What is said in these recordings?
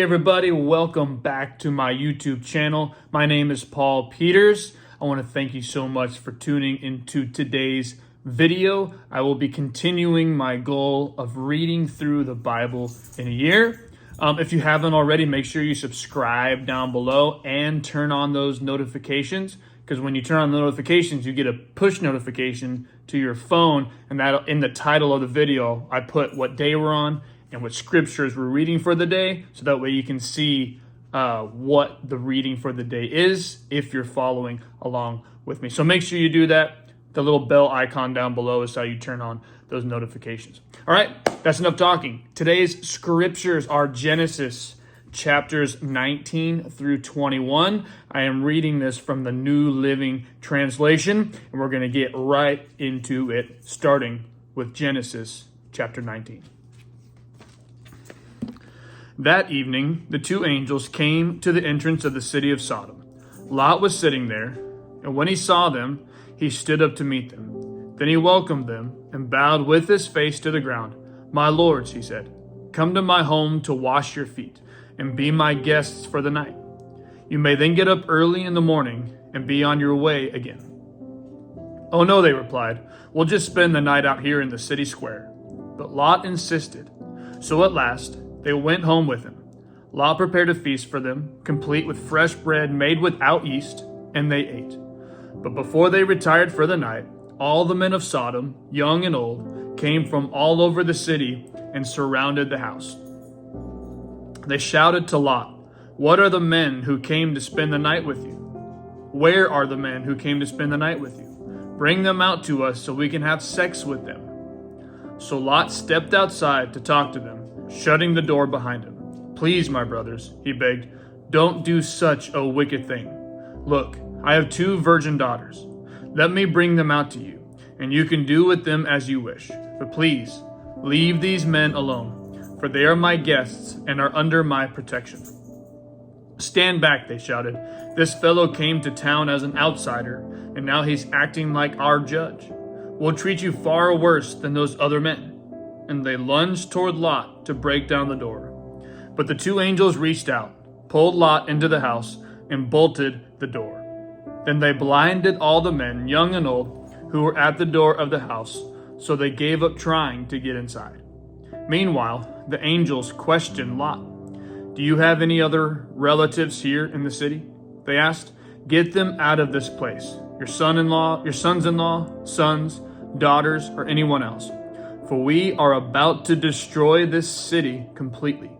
everybody, welcome back to my YouTube channel. My name is Paul Peters. I want to thank you so much for tuning into today's video. I will be continuing my goal of reading through the Bible in a year. If you haven't already, make sure you subscribe down below and turn on those notifications, because when you turn on the notifications, you get a push notification to your phone, and that in the title of the video, I put what day we're on and what scriptures we're reading for the day, so that way you can see what the reading for the day is if you're following along with me. So make sure you do that. The little bell icon down below is how you turn on those notifications. All right, that's enough talking. Today's scriptures are Genesis chapters 19 through 21. I am reading this from the New Living Translation, and we're going to get right into it, starting with Genesis chapter 19. That evening, the two angels came to the entrance of the city of Sodom. Lot was sitting there, and when he saw them, he stood up to meet them. Then he welcomed them and bowed with his face to the ground. "My lords," he said, "come to my home to wash your feet and be my guests for the night. You may then get up early in the morning and be on your way again." "Oh no," they replied, "we'll just spend the night out here in the city square." But Lot insisted. So at last, they went home with him. Lot prepared a feast for them, complete with fresh bread made without yeast, and they ate. But before they retired for the night, all the men of Sodom, young and old, came from all over the city and surrounded the house. They shouted to Lot, "What are the men who came to spend the night with you? Where are the men who came to spend the night with you? Bring them out to us so we can have sex with them." So Lot stepped outside to talk to them, shutting the door behind him. "Please, my brothers," he begged, "don't do such a wicked thing. Look, I have 2 virgin daughters. Let me bring them out to you, and you can do with them as you wish. But please, leave these men alone, for they are my guests and are under my protection." "Stand back," they shouted. "This fellow came to town as an outsider, and now he's acting like our judge. We'll treat you far worse than those other men." And they lunged toward Lot to break down the door. But the 2 angels reached out, pulled Lot into the house, and bolted the door. Then they blinded all the men, young and old, who were at the door of the house, so they gave up trying to get inside. Meanwhile, the angels questioned Lot. "Do you have any other relatives here in the city?" they asked. "Get them out of this place, your sons-in-law, sons, daughters, or anyone else. For we are about to destroy this city completely.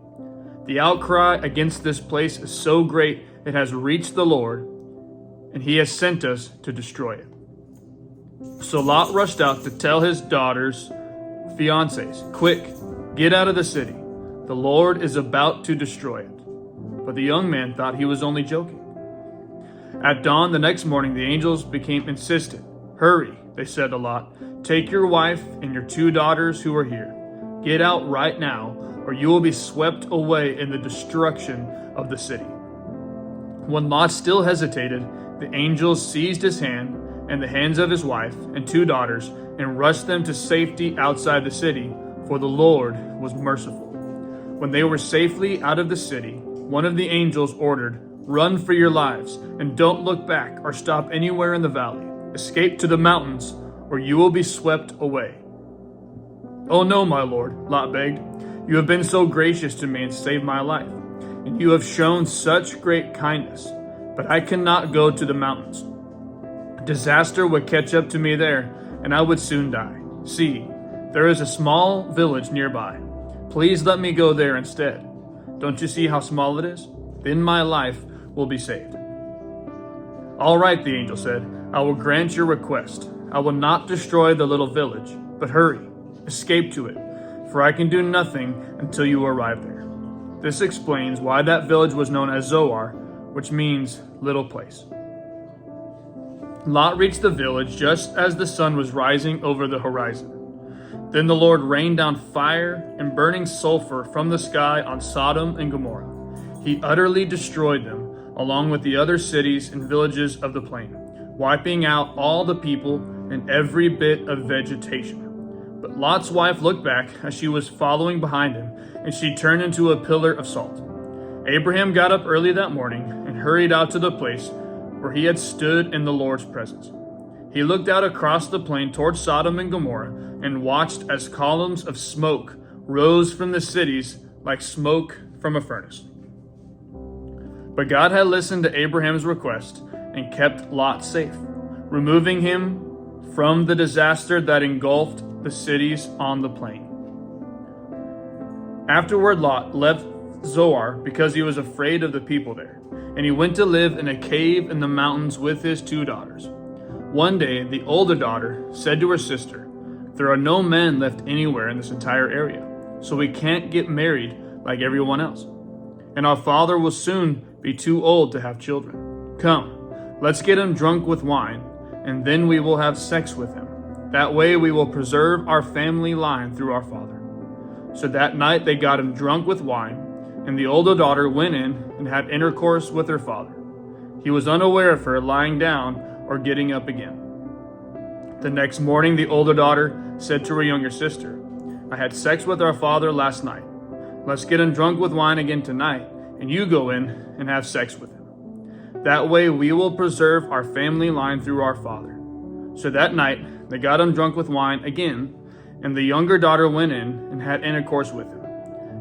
The outcry against this place is so great it has reached the Lord, and he has sent us to destroy it." So Lot rushed out to tell his daughters' fiancés, "Quick, get out of the city. The Lord is about to destroy it." But the young man thought he was only joking. At dawn the next morning, the angels became insistent. "Hurry," they said to Lot. "Take your wife and your 2 daughters who are here. Get out right now, or you will be swept away in the destruction of the city." When Lot still hesitated, the angels seized his hand and the hands of his wife and 2 daughters and rushed them to safety outside the city, for the Lord was merciful. When they were safely out of the city, one of the angels ordered, "Run for your lives, and don't look back or stop anywhere in the valley. Escape to the mountains, or you will be swept away." "Oh no, my lord," Lot begged. "You have been so gracious to me and saved my life, and you have shown such great kindness, but I cannot go to the mountains. Disaster would catch up to me there, and I would soon die. See, there is a small village nearby. Please let me go there instead. Don't you see how small it is? Then my life will be saved." "All right," the angel said, "I will grant your request. I will not destroy the little village, but hurry, escape to it, for I can do nothing until you arrive there." This explains why that village was known as Zoar, which means little place. Lot reached the village just as the sun was rising over the horizon. Then the Lord rained down fire and burning sulfur from the sky on Sodom and Gomorrah. He utterly destroyed them, along with the other cities and villages of the plain, wiping out all the people and every bit of vegetation. But Lot's wife looked back as she was following behind him, and she turned into a pillar of salt. Abraham got up early that morning and hurried out to the place where he had stood in the Lord's presence. He looked out across the plain toward Sodom and Gomorrah and watched as columns of smoke rose from the cities like smoke from a furnace. But God had listened to Abraham's request and kept Lot safe, removing him from the disaster that engulfed the cities on the plain. Afterward, Lot left Zoar because he was afraid of the people there, and he went to live in a cave in the mountains with his 2 daughters. One day, the older daughter said to her sister, "There are no men left anywhere in this entire area, so we can't get married like everyone else. And our father will soon be too old to have children. Come, let's get him drunk with wine, and then we will have sex with him. That way we will preserve our family line through our father." So that night they got him drunk with wine, and the older daughter went in and had intercourse with her father. He was unaware of her lying down or getting up again. The next morning the older daughter said to her younger sister, "I had sex with our father last night. Let's get him drunk with wine again tonight, and you go in and have sex with him. That way we will preserve our family line through our father." So that night they got him drunk with wine again, and the younger daughter went in and had intercourse with him.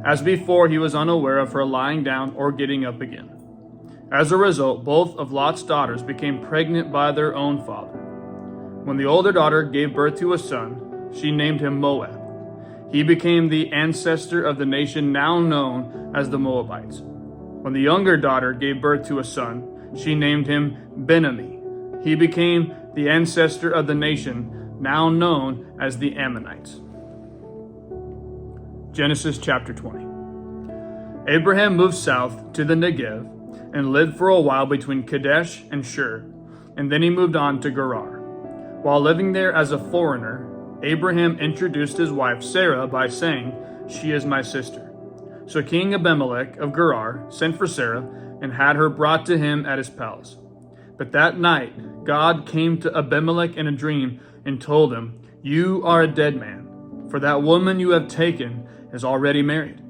As before, he was unaware of her lying down or getting up again. As a result, both of Lot's daughters became pregnant by their own father. When the older daughter gave birth to a son, she named him Moab. He became the ancestor of the nation now known as the Moabites. When the younger daughter gave birth to a son, she named him Ben-Ammi. He became the ancestor of the nation now known as the Ammonites. Genesis chapter 20. Abraham moved south to the Negev and lived for a while between Kadesh and Shur, and then he moved on to Gerar. While living there as a foreigner, Abraham introduced his wife Sarah by saying, "She is my sister." So King Abimelech of Gerar sent for Sarah and had her brought to him at his palace. But that night God came to Abimelech in a dream and told him, "You are a dead man, for that woman you have taken is already married."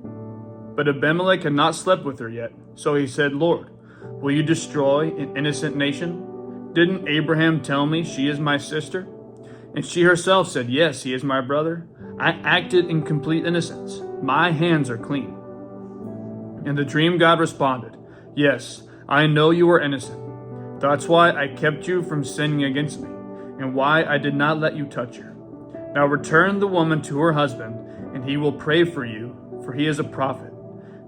But Abimelech had not slept with her yet, so he said, "Lord, will you destroy an innocent nation? Didn't Abraham tell me she is my sister?" And she herself said, "Yes, he is my brother. I acted in complete innocence. My hands are clean." In the dream God responded, "Yes, I know you are innocent. That's why I kept you from sinning against me, and why I did not let you touch her. Now return the woman to her husband, and he will pray for you, for he is a prophet.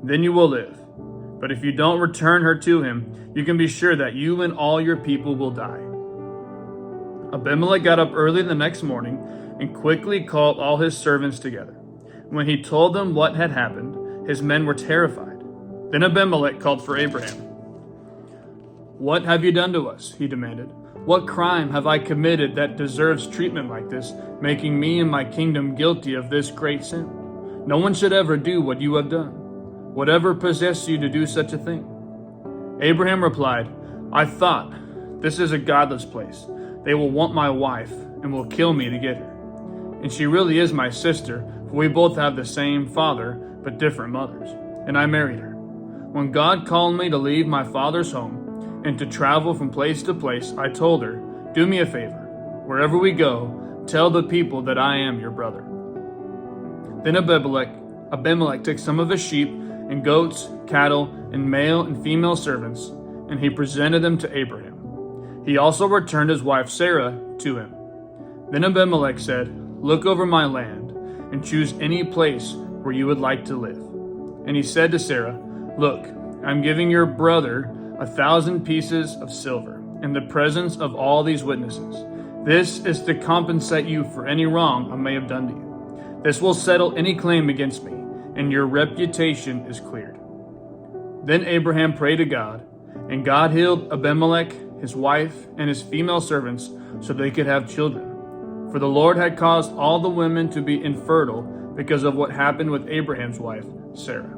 Then you will live. But if you don't return her to him, you can be sure that you and all your people will die." Abimelech got up early the next morning and quickly called all his servants together. When he told them what had happened, his men were terrified. Then Abimelech called for Abraham. "What have you done to us?" he demanded. "What crime have I committed that deserves treatment like this, making me and my kingdom guilty of this great sin? No one should ever do what you have done. Whatever possessed you to do such a thing?" Abraham replied, "I thought, this is a godless place. They will want my wife and will kill me to get her. And she really is my sister, for we both have the same father, but different mothers. And I married her. When God called me to leave my father's home and to travel from place to place, I told her, 'Do me a favor. Wherever we go, tell the people that I am your brother.' Then Abimelech took some of his sheep and goats, cattle, and male and female servants, and he presented them to Abraham. He also returned his wife Sarah to him. Then Abimelech said, 'Look over my land and choose any place where you would like to live.' And he said to Sarah, 'Look, I'm giving your brother 1,000 pieces of silver in the presence of all these witnesses. This is to compensate you for any wrong I may have done to you. This will settle any claim against me, and your reputation is cleared.' Then Abraham prayed to God, and God healed Abimelech, his wife, and his female servants so they could have children. For the Lord had caused all the women to be infertile because of what happened with Abraham's wife, Sarah."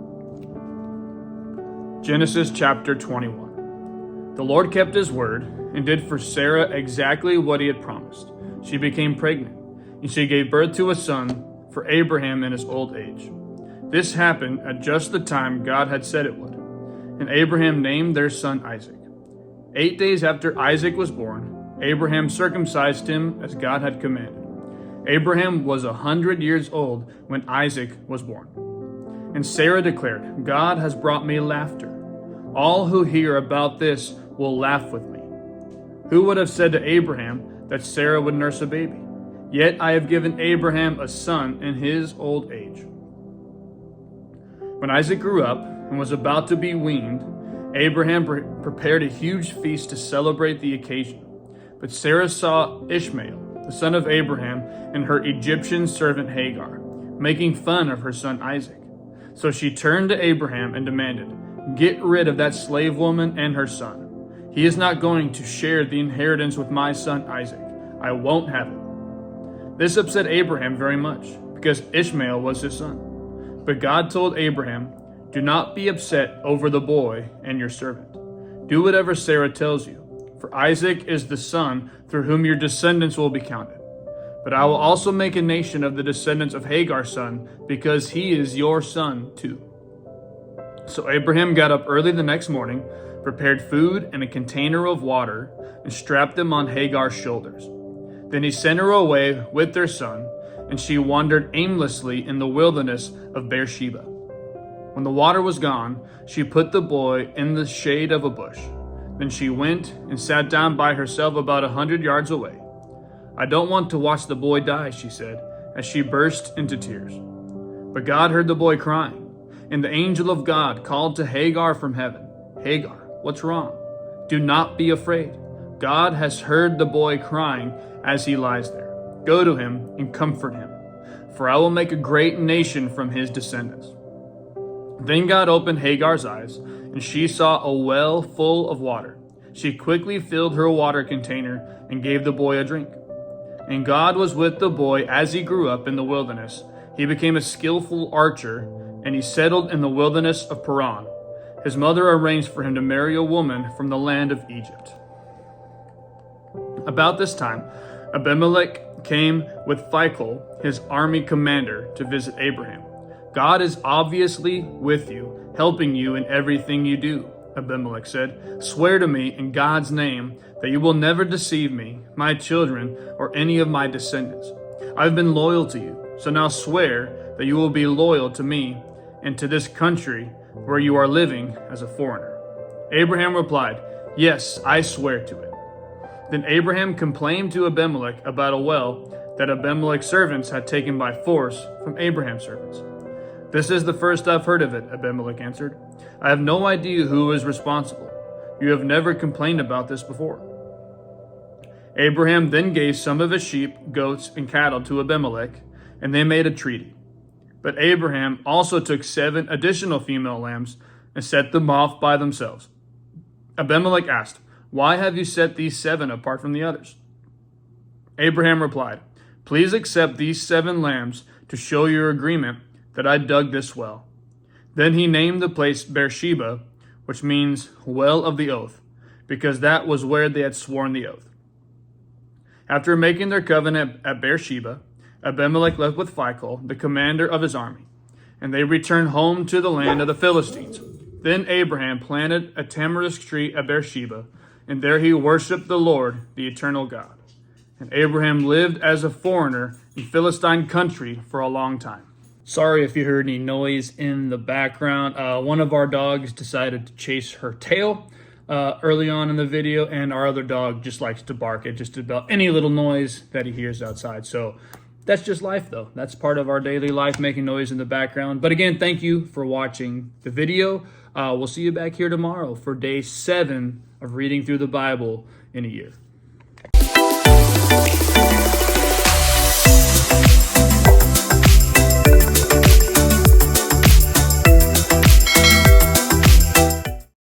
Genesis chapter 21. The Lord kept his word and did for Sarah exactly what he had promised. She became pregnant, and she gave birth to a son for Abraham in his old age. This happened at just the time God had said it would. And Abraham named their son Isaac. 8 days after Isaac was born, Abraham circumcised him as God had commanded. Abraham was 100 years old when Isaac was born. And Sarah declared, God has brought me laughter. All who hear about this will laugh with me. Who would have said to Abraham that Sarah would nurse a baby? Yet I have given Abraham a son in his old age. When Isaac grew up and was about to be weaned, Abraham prepared a huge feast to celebrate the occasion. But Sarah saw Ishmael, the son of Abraham, and her Egyptian servant Hagar, making fun of her son Isaac. So she turned to Abraham and demanded, Get rid of that slave woman and her son. He is not going to share the inheritance with my son Isaac. I won't have it. This upset Abraham very much, because Ishmael was his son. But God told Abraham, Do not be upset over the boy and your servant. Do whatever Sarah tells you, for Isaac is the son through whom your descendants will be counted. But I will also make a nation of the descendants of Hagar's son, because he is your son too. So Abraham got up early the next morning, prepared food and a container of water, and strapped them on Hagar's shoulders. Then he sent her away with their son, and she wandered aimlessly in the wilderness of Beersheba. When the water was gone, she put the boy in the shade of a bush. Then she went and sat down by herself about 100 yards away. I don't want to watch the boy die, she said, as she burst into tears. But God heard the boy crying, and the angel of God called to Hagar from heaven, Hagar, what's wrong? Do not be afraid. God has heard the boy crying as he lies there. Go to him and comfort him, for I will make a great nation from his descendants. Then God opened Hagar's eyes, and she saw a well full of water. She quickly filled her water container and gave the boy a drink. And God was with the boy as he grew up in the wilderness. He became a skillful archer, and he settled in the wilderness of Paran. His mother arranged for him to marry a woman from the land of Egypt. About this time, Abimelech came with Phicol, his army commander, to visit Abraham. God is obviously with you, helping you in everything you do, Abimelech said. Swear to me in God's name that you will never deceive me, my children, or any of my descendants. I've been loyal to you, so now swear that you will be loyal to me and to this country where you are living as a foreigner. Abraham replied, Yes, I swear to it. Then Abraham complained to Abimelech about a well that Abimelech's servants had taken by force from Abraham's servants. This is the first I've heard of it, Abimelech answered. I have no idea who is responsible. You have never complained about this before. Abraham then gave some of his sheep, goats, and cattle to Abimelech, and they made a treaty. But Abraham also took 7 additional female lambs and set them off by themselves. Abimelech asked, Why have you set these 7 apart from the others? Abraham replied, Please accept these 7 lambs to show your agreement that I dug this well. Then he named the place Beersheba, which means well of the oath, because that was where they had sworn the oath. After making their covenant at Beersheba, Abimelech left with Phicol, the commander of his army, and they returned home to the land of the Philistines. Then Abraham planted a tamarisk tree at Beersheba, and there he worshipped the Lord, the eternal God. And Abraham lived as a foreigner in Philistine country for a long time. Sorry if you heard any noise in the background. One of our dogs decided to chase her tail early on in the video, and our other dog just likes to bark at just about any little noise that he hears outside. So that's just life, though. That's part of our daily life, making noise in the background. But again, thank you for watching the video. We'll see you back here tomorrow for day 7 of reading through the Bible in a year.